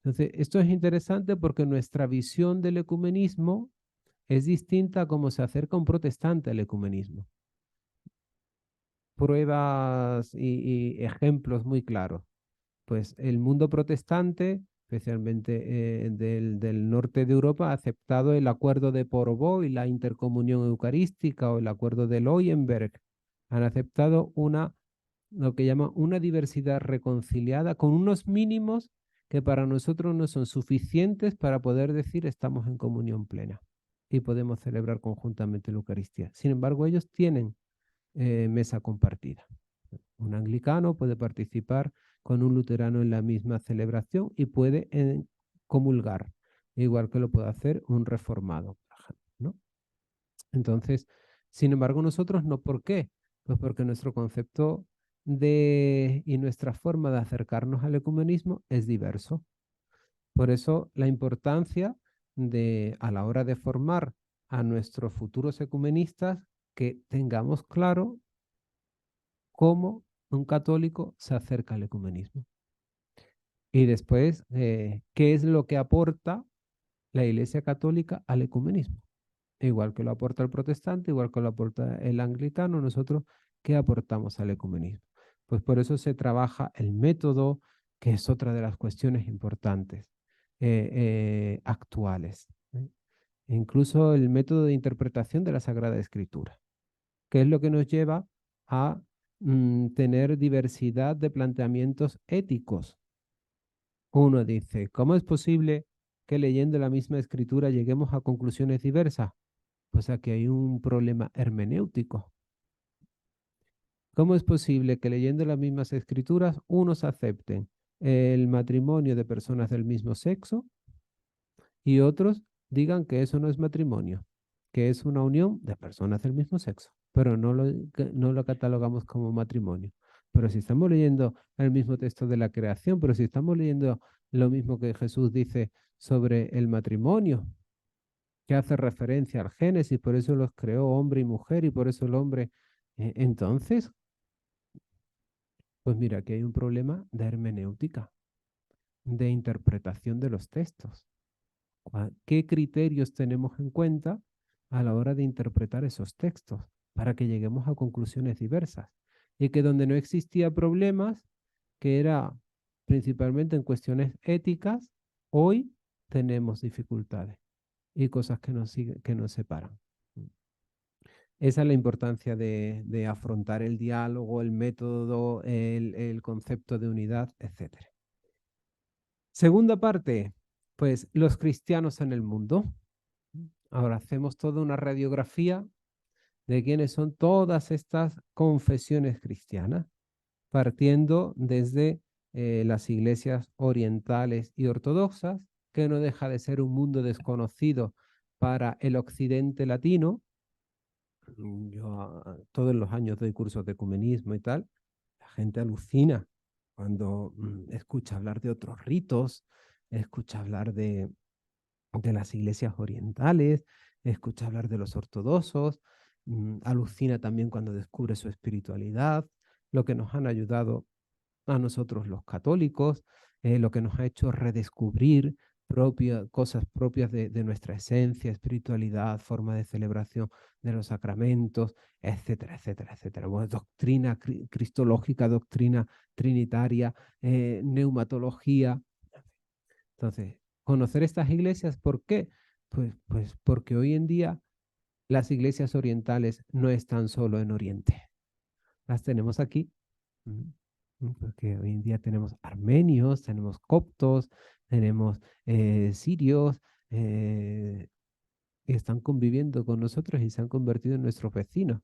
Entonces, esto es interesante porque nuestra visión del ecumenismo es distinta a cómo se acerca un protestante al ecumenismo. Pruebas y ejemplos muy claros. Pues el mundo protestante, especialmente del norte de Europa, ha aceptado el acuerdo de Porvoo y la intercomunión eucarística o el acuerdo de Leuenberg. Han aceptado lo que llaman una diversidad reconciliada con unos mínimos que para nosotros no son suficientes para poder decir estamos en comunión plena y podemos celebrar conjuntamente la Eucaristía. Sin embargo, ellos tienen mesa compartida. Un anglicano puede participar con un luterano en la misma celebración y puede comulgar, igual que lo puede hacer un reformado, por ejemplo, ¿no? Entonces, sin embargo, nosotros no. ¿Por qué? Pues porque nuestro concepto y nuestra forma de acercarnos al ecumenismo es diverso. Por eso la importancia a la hora de formar a nuestros futuros ecumenistas, que tengamos claro cómo un católico se acerca al ecumenismo. Y después, ¿qué es lo que aporta la Iglesia Católica al ecumenismo? Igual que lo aporta el protestante, igual que lo aporta el anglicano, nosotros, ¿qué aportamos al ecumenismo? Pues por eso se trabaja el método, que es otra de las cuestiones importantes, actuales. Incluso el método de interpretación de la Sagrada Escritura, que es lo que nos lleva a tener diversidad de planteamientos éticos. Uno dice, ¿cómo es posible que leyendo la misma escritura lleguemos a conclusiones diversas? Pues aquí hay un problema hermenéutico. ¿Cómo es posible que leyendo las mismas escrituras unos acepten el matrimonio de personas del mismo sexo y otros digan que eso no es matrimonio, que es una unión de personas del mismo sexo, pero no lo catalogamos como matrimonio? Pero si estamos leyendo el mismo texto de la creación, pero si estamos leyendo lo mismo que Jesús dice sobre el matrimonio, que hace referencia al Génesis, por eso los creó hombre y mujer y por eso el hombre. Entonces, pues mira, aquí hay un problema de hermenéutica, de interpretación de los textos. ¿Qué criterios tenemos en cuenta a la hora de interpretar esos textos para que lleguemos a conclusiones diversas? Y que donde no existía problemas, que era principalmente en cuestiones éticas, hoy tenemos dificultades y cosas que nos separan. Esa es la importancia de afrontar el diálogo, el método, el concepto de unidad, etc. Segunda parte, pues los cristianos en el mundo. Ahora hacemos toda una radiografía de quiénes son todas estas confesiones cristianas, partiendo desde las iglesias orientales y ortodoxas, que no deja de ser un mundo desconocido para el occidente latino. Yo todos los años doy cursos de ecumenismo y tal. La gente alucina cuando escucha hablar de otros ritos, escucha hablar de las iglesias orientales, escucha hablar de los ortodoxos, alucina también cuando descubre su espiritualidad, lo que nos han ayudado a nosotros los católicos, lo que nos ha hecho redescubrir cosas propias de nuestra esencia, espiritualidad, forma de celebración de los sacramentos, etcétera, etcétera, etcétera. Bueno, doctrina cristológica, doctrina trinitaria, neumatología. Entonces, conocer estas iglesias, ¿por qué? Pues porque hoy en día las iglesias orientales no están solo en Oriente, las tenemos aquí. Porque hoy en día tenemos armenios, tenemos coptos, tenemos sirios, que están conviviendo con nosotros y se han convertido en nuestros vecinos.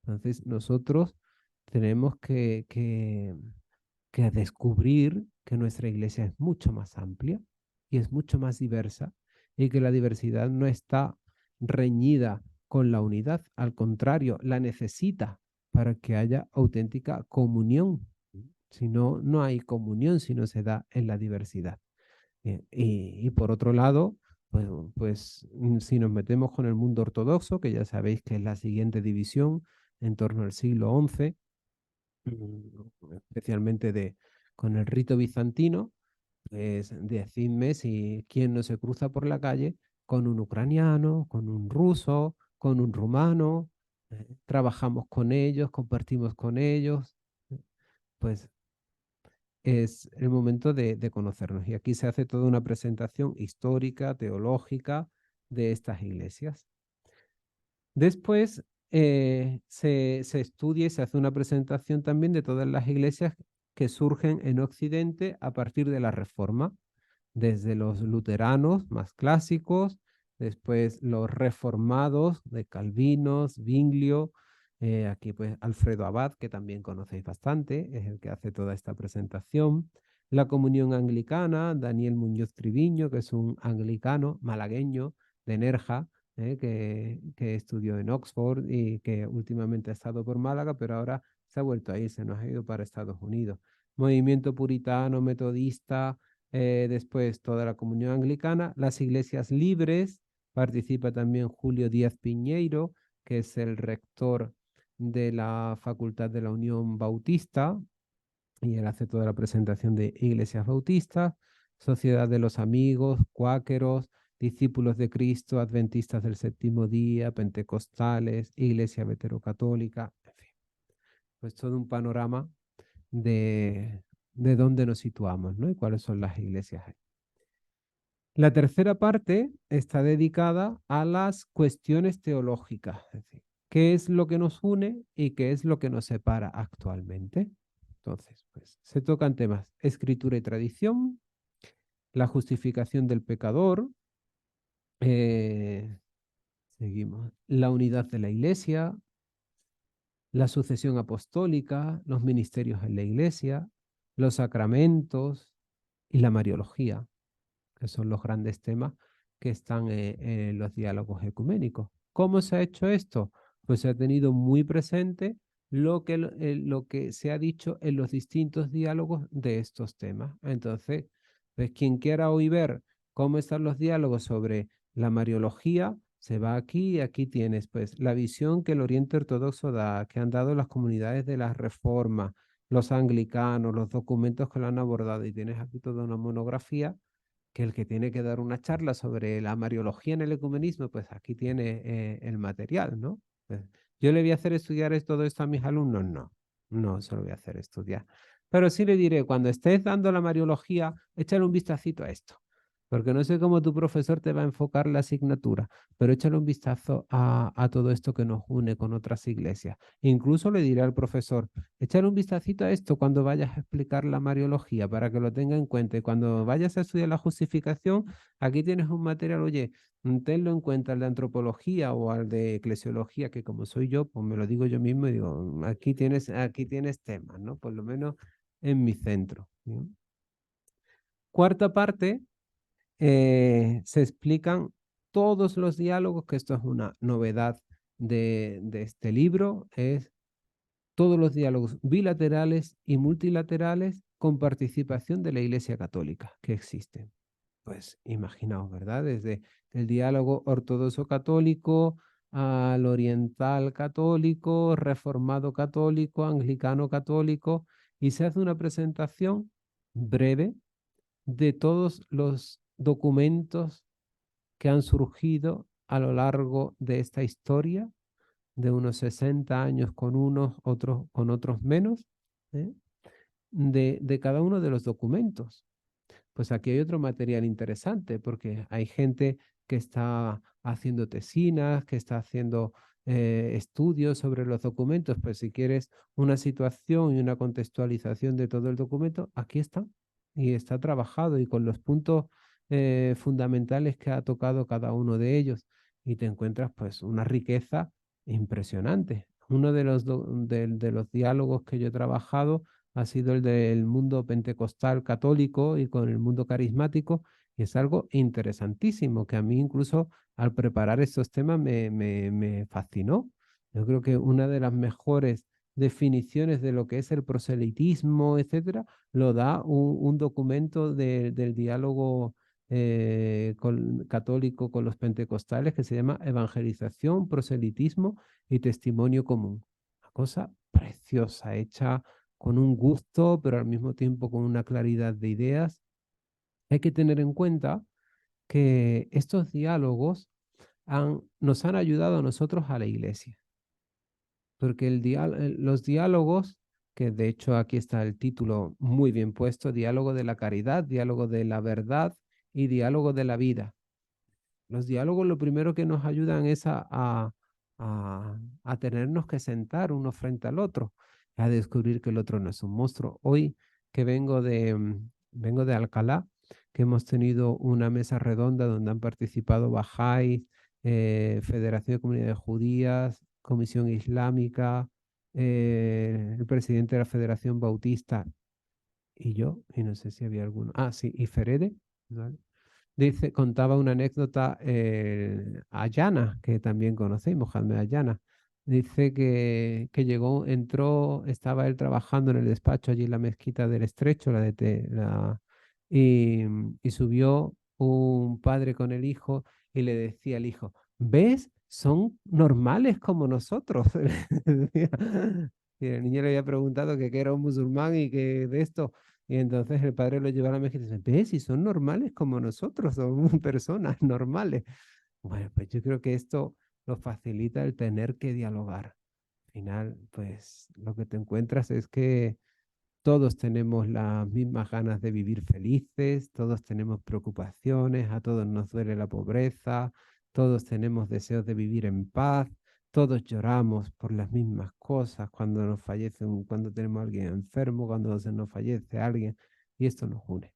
Entonces nosotros tenemos que descubrir que nuestra iglesia es mucho más amplia y es mucho más diversa y que la diversidad no está reñida con la unidad, al contrario, la necesita para que haya auténtica comunión. Si no, no hay comunión si no se da en la diversidad. Y por otro lado, si nos metemos con el mundo ortodoxo, que ya sabéis que es la siguiente división en torno al siglo XI, especialmente con el rito bizantino, pues decidme si quién no se cruza por la calle con un ucraniano, con un ruso, con un rumano, trabajamos con ellos, compartimos con ellos, pues es el momento de conocernos. Y aquí se hace toda una presentación histórica, teológica de estas iglesias. Después se estudia y se hace una presentación también de todas las iglesias que surgen en Occidente a partir de la Reforma, desde los luteranos más clásicos, después los reformados de Calvino, Zwinglio, aquí pues Alfredo Abad, que también conocéis bastante, es el que hace toda esta presentación. La comunión anglicana, Daniel Muñoz Triviño, que es un anglicano malagueño de Nerja, que estudió en Oxford y que últimamente ha estado por Málaga, pero ahora se ha vuelto a ir, se nos ha ido para Estados Unidos. Movimiento puritano, metodista, después toda la comunión anglicana, las iglesias libres, participa también Julio Díaz Piñeiro, que es el rector de la Facultad de la Unión Bautista, y él hace toda la presentación de iglesias bautistas, Sociedad de los Amigos, Cuáqueros, Discípulos de Cristo, Adventistas del Séptimo Día, Pentecostales, Iglesia Veterocatólica, en fin, pues todo un panorama de dónde nos situamos, ¿no? Y cuáles son las iglesias. La tercera parte está dedicada a las cuestiones teológicas, es decir, qué es lo que nos une y qué es lo que nos separa actualmente. Entonces, pues se tocan temas escritura y tradición, la justificación del pecador, seguimos, la unidad de la iglesia, la sucesión apostólica, los ministerios en la iglesia, los sacramentos y la mariología, que son los grandes temas que están en los diálogos ecuménicos. ¿Cómo se ha hecho esto? Pues se ha tenido muy presente lo que se ha dicho en los distintos diálogos de estos temas. Entonces, pues quien quiera hoy ver cómo están los diálogos sobre la mariología, se va aquí y aquí tienes pues la visión que el Oriente Ortodoxo da, que han dado las comunidades de la Reforma, los anglicanos, los documentos que lo han abordado, y tienes aquí toda una monografía que el que tiene que dar una charla sobre la mariología en el ecumenismo, pues aquí tiene el material, ¿no? Pues, ¿yo le voy a hacer estudiar todo esto a mis alumnos? No, no se lo voy a hacer estudiar. Pero sí le diré, cuando estés dando la mariología, échale un vistacito a esto, porque no sé cómo tu profesor te va a enfocar la asignatura, pero échale un vistazo a todo esto que nos une con otras iglesias. Incluso le diré al profesor, échale un vistacito a esto cuando vayas a explicar la mariología para que lo tenga en cuenta. Y cuando vayas a estudiar la justificación, aquí tienes un material, oye, tenlo en cuenta el de antropología o al de eclesiología, que como soy yo, pues me lo digo yo mismo y digo, aquí tienes temas, ¿no? Por lo menos en mi centro. ¿Sí? Cuarta parte, se explican todos los diálogos, que esto es una novedad de este libro, es todos los diálogos bilaterales y multilaterales con participación de la Iglesia Católica que existen. Pues imaginaos, ¿verdad? Desde el diálogo ortodoxo católico al oriental católico, reformado católico, anglicano católico, y se hace una presentación breve de todos los documentos que han surgido a lo largo de esta historia, de unos 60 años con unos, otros con otros menos, ¿eh? de cada uno de los documentos. Pues aquí hay otro material interesante, porque hay gente que está haciendo tesinas, que está haciendo estudios sobre los documentos. Pues si quieres una situación y una contextualización de todo el documento, aquí está. Y está trabajado y con los puntos fundamentales que ha tocado cada uno de ellos. Y te encuentras pues una riqueza impresionante. Uno de los diálogos que yo he trabajado ha sido el del mundo pentecostal católico y con el mundo carismático, Y es algo interesantísimo que a mí incluso al preparar estos temas me fascinó. Yo creo que una de las mejores definiciones de lo que es el proselitismo, etcétera, lo da un documento del diálogo católico con los pentecostales que se llama Evangelización, Proselitismo y Testimonio Común. Una cosa preciosa, hecha con un gusto, pero al mismo tiempo con una claridad de ideas. Hay que tener en cuenta que estos diálogos nos han ayudado a nosotros a la iglesia, porque los diálogos, que de hecho aquí está el título muy bien puesto, diálogo de la caridad, diálogo de la verdad y diálogo de la vida. Los diálogos lo primero que nos ayudan es a tenernos que sentar uno frente al otro, a descubrir que el otro no es un monstruo. Hoy que vengo de Alcalá, que hemos tenido una mesa redonda donde han participado Bahá'ís, Federación de Comunidades Judías, Comisión Islámica, el presidente de la Federación Bautista y yo, y no sé si había alguno. Ah, sí, y Ferede, ¿vale? Dice, contaba una anécdota Ayana, que también conocemos, Mohamed Ayana. Dice que llegó, entró, estaba él trabajando en el despacho allí en la mezquita del Estrecho, y subió un padre con el hijo y le decía al hijo, ¿ves? Son normales como nosotros. Decía. Y el niño le había preguntado que qué era un musulmán y que de esto. Y entonces el padre lo lleva a la mezquita y dice, ¿ves? Si son normales como nosotros, son personas normales. Bueno, pues yo creo que esto lo facilita el tener que dialogar. Al final, pues lo que te encuentras es que todos tenemos las mismas ganas de vivir felices, todos tenemos preocupaciones, a todos nos duele la pobreza, todos tenemos deseos de vivir en paz, todos lloramos por las mismas cosas cuando nos fallece, cuando tenemos a alguien enfermo, cuando se nos fallece alguien, y esto nos une.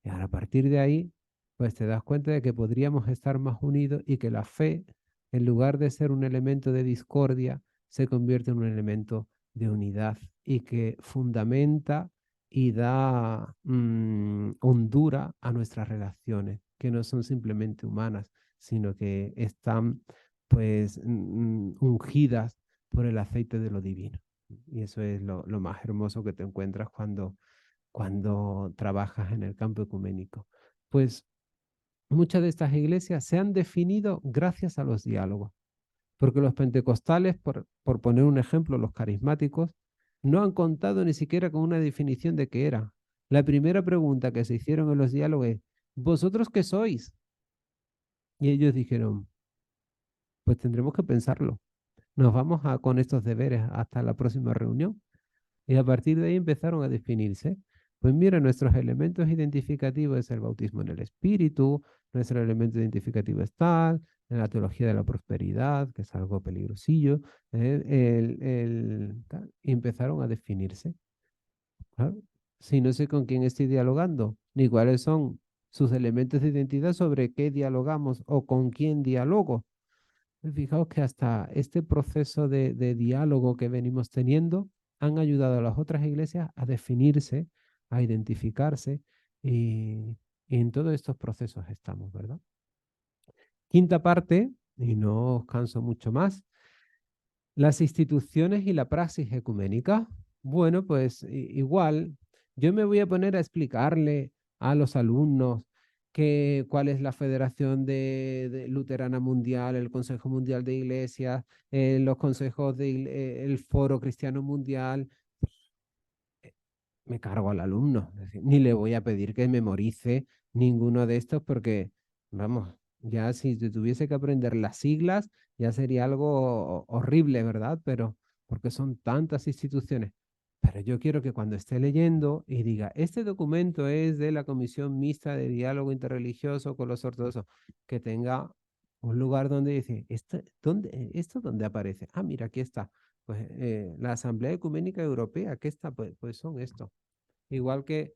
Y ahora a partir de ahí, pues te das cuenta de que podríamos estar más unidos y que la fe, en lugar de ser un elemento de discordia, se convierte en un elemento de unidad y que fundamenta y da hondura a nuestras relaciones, que no son simplemente humanas, sino que están pues ungidas por el aceite de lo divino. Y eso es lo más hermoso que te encuentras cuando trabajas en el campo ecuménico. Pues muchas de estas iglesias se han definido gracias a los diálogos. Porque los pentecostales, por poner un ejemplo, los carismáticos, no han contado ni siquiera con una definición de qué era. La primera pregunta que se hicieron en los diálogos es, ¿vosotros qué sois? Y ellos dijeron, pues tendremos que pensarlo. Nos vamos con estos deberes hasta la próxima reunión. Y a partir de ahí empezaron a definirse. Pues mira, nuestros elementos identificativos es el bautismo en el Espíritu, nuestro elemento identificativo es tal, en la teología de la prosperidad, que es algo peligrosillo, y empezaron a definirse. Claro. Si no sé con quién estoy dialogando, ni cuáles son sus elementos de identidad sobre qué dialogamos o con quién dialogo. Fijaos que hasta este proceso de diálogo que venimos teniendo han ayudado a las otras iglesias a definirse, a identificarse y en todos estos procesos estamos, ¿verdad? Quinta parte, y no os canso mucho más, las instituciones y la praxis ecuménica. Bueno, pues igual, yo me voy a poner a explicarle a los alumnos cuál es la Federación de Luterana Mundial, el Consejo Mundial de Iglesias, los consejos el Foro Cristiano Mundial. Me cargo al alumno, es decir, ni le voy a pedir que memorice ninguno de estos porque, vamos, ya si tuviese que aprender las siglas, ya sería algo horrible, ¿verdad? Pero porque son tantas instituciones. Pero yo quiero que cuando esté leyendo y diga, este documento es de la Comisión Mixta de Diálogo Interreligioso con los Ortodoxos, que tenga un lugar donde dice, ¿esto dónde aparece? Ah, mira, aquí está. Pues la Asamblea Ecuménica Europea, ¿qué está? Pues son esto. Igual que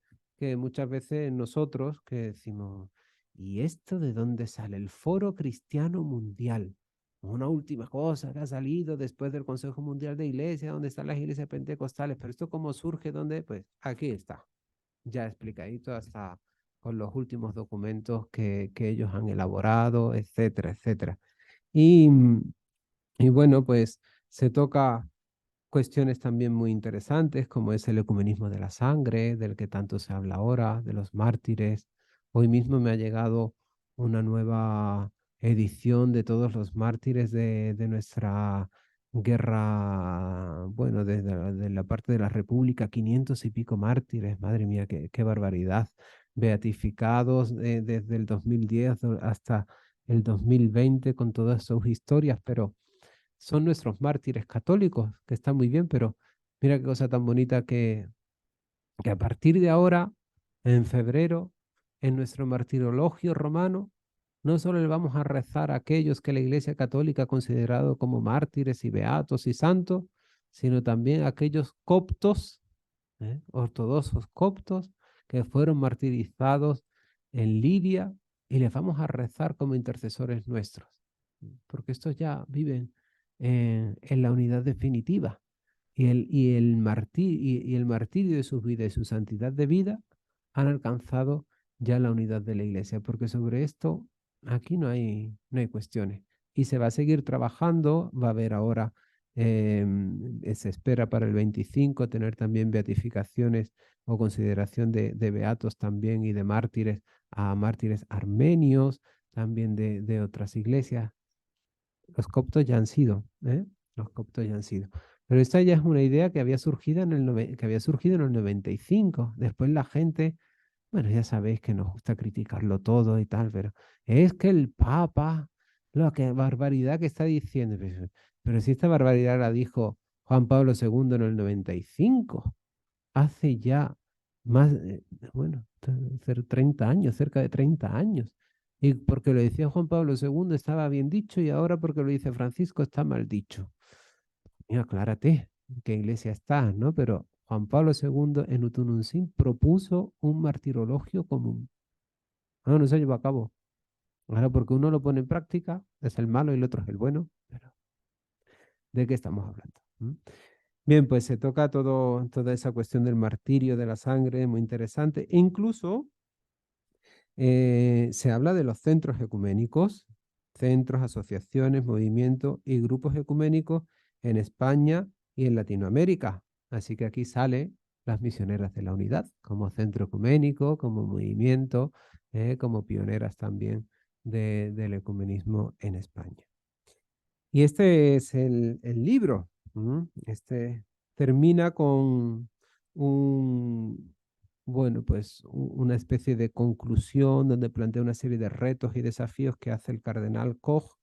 muchas veces nosotros que decimos, ¿y esto de dónde sale? El Foro Cristiano Mundial. Una última cosa que ha salido después del Consejo Mundial de Iglesia, donde están las iglesias pentecostales. Pero esto cómo surge, ¿dónde? Pues aquí está. Ya explicadito hasta con los últimos documentos que ellos han elaborado, etcétera, etcétera. Y bueno, pues se toca cuestiones también muy interesantes, como es el ecumenismo de la sangre, del que tanto se habla ahora, de los mártires. Hoy mismo me ha llegado una nueva edición de todos los mártires de nuestra guerra, bueno, de la parte de la República, 500 y pico mártires, madre mía, qué barbaridad. Beatificados desde el 2010 hasta el 2020 con todas sus historias, pero son nuestros mártires católicos, que está muy bien, pero mira qué cosa tan bonita que a partir de ahora, en febrero, en nuestro martirologio romano, no solo le vamos a rezar a aquellos que la Iglesia Católica ha considerado como mártires y beatos y santos, sino también a aquellos coptos, ortodoxos coptos, que fueron martirizados en Lidia y les vamos a rezar como intercesores nuestros, porque estos ya viven en la unidad definitiva y el martirio de sus vidas y su santidad de vida han alcanzado ya la unidad de la Iglesia, porque sobre esto aquí no hay cuestiones. Y se va a seguir trabajando, va a haber ahora, se espera para el 25 tener también beatificaciones o consideración de beatos también y de mártires a mártires armenios, también de otras iglesias. Los coptos ya han sido, ¿eh? Los coptos ya han sido. Pero esta ya es una idea que había surgido que había surgido en el 95. Después la gente, bueno, ya sabéis que nos gusta criticarlo todo y tal, pero es que el Papa, lo que barbaridad que está diciendo. Pero si esta barbaridad la dijo Juan Pablo II en el 95, hace ya más, bueno, 30 años, cerca de 30 años. Y porque lo decía Juan Pablo II estaba bien dicho y ahora porque lo dice Francisco está mal dicho. Mira, aclárate en qué iglesia estás, ¿no? Pero Juan Pablo II en Utununsin propuso un martirologio común. No se llevó a cabo. Ahora porque uno lo pone en práctica, es el malo y el otro es el bueno. Pero ¿de qué estamos hablando? Bien, pues se toca toda esa cuestión del martirio de la sangre, muy interesante. E incluso se habla de los centros ecuménicos, centros, asociaciones, movimientos y grupos ecuménicos en España y en Latinoamérica. Así que aquí sale las misioneras de la unidad como centro ecuménico, como movimiento, como pioneras también del ecumenismo en España. Y este es el libro. Este termina con bueno, pues una especie de conclusión donde plantea una serie de retos y desafíos que hace el cardenal Koch,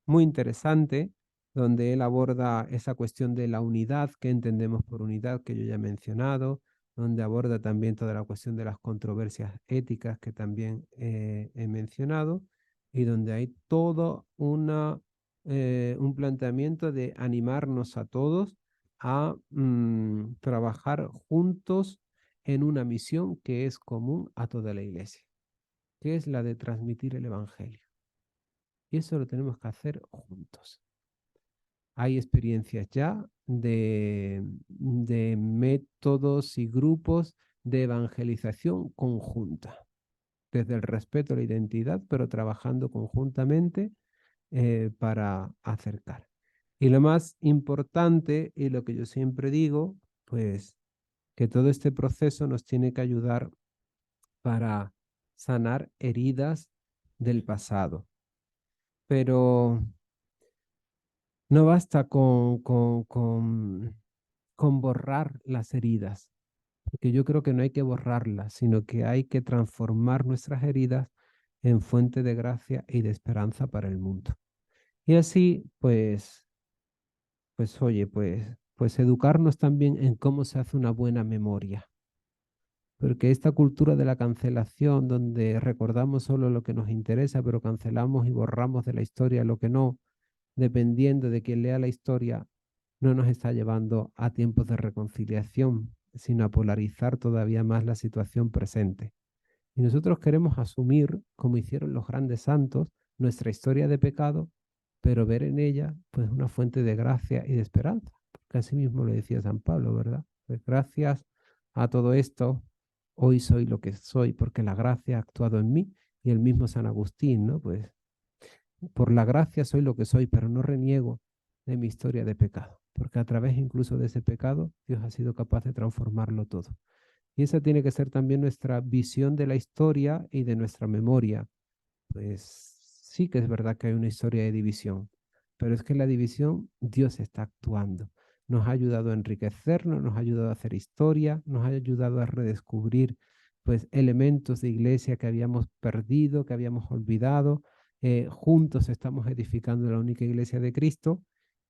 muy interesante, donde él aborda esa cuestión de la unidad, que entendemos por unidad, que yo ya he mencionado, donde aborda también toda la cuestión de las controversias éticas, que también he mencionado, y donde hay todo un planteamiento de animarnos a todos a trabajar juntos en una misión que es común a toda la iglesia, que es la de transmitir el Evangelio. Y eso lo tenemos que hacer juntos. Hay experiencias ya de métodos y grupos de evangelización conjunta, desde el respeto a la identidad, pero trabajando conjuntamente para acercar. Y lo más importante, y lo que yo siempre digo, pues que todo este proceso nos tiene que ayudar para sanar heridas del pasado. Pero no basta con borrar las heridas, porque yo creo que no hay que borrarlas, sino que hay que transformar nuestras heridas en fuente de gracia y de esperanza para el mundo. Y así, pues oye, pues educarnos también en cómo se hace una buena memoria. Porque esta cultura de la cancelación, donde recordamos solo lo que nos interesa, pero cancelamos y borramos de la historia lo que no, dependiendo de quien lea la historia, no nos está llevando a tiempos de reconciliación, sino a polarizar todavía más la situación presente. Y nosotros queremos asumir, como hicieron los grandes santos, nuestra historia de pecado, pero ver en ella pues una fuente de gracia y de esperanza. Porque así mismo lo decía San Pablo, ¿verdad? Pues gracias a todo esto hoy soy lo que soy porque la gracia ha actuado en mí. Y el mismo San Agustín, ¿no? Pues por la gracia soy lo que soy, pero no reniego de mi historia de pecado, porque a través incluso de ese pecado Dios ha sido capaz de transformarlo todo. Y esa tiene que ser también nuestra visión de la historia y de nuestra memoria. Pues sí que es verdad que hay una historia de división, pero es que en la división Dios está actuando. Nos ha ayudado a enriquecernos, nos ha ayudado a hacer historia, nos ha ayudado a redescubrir pues elementos de iglesia que habíamos perdido, que habíamos olvidado. Juntos estamos edificando la única iglesia de Cristo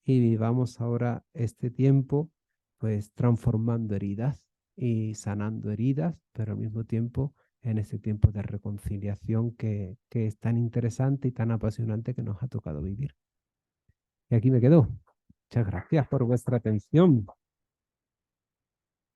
y vivamos ahora este tiempo pues transformando heridas y sanando heridas, pero al mismo tiempo en este tiempo de reconciliación que es tan interesante y tan apasionante que nos ha tocado vivir. Y aquí me quedo. Muchas gracias por vuestra atención.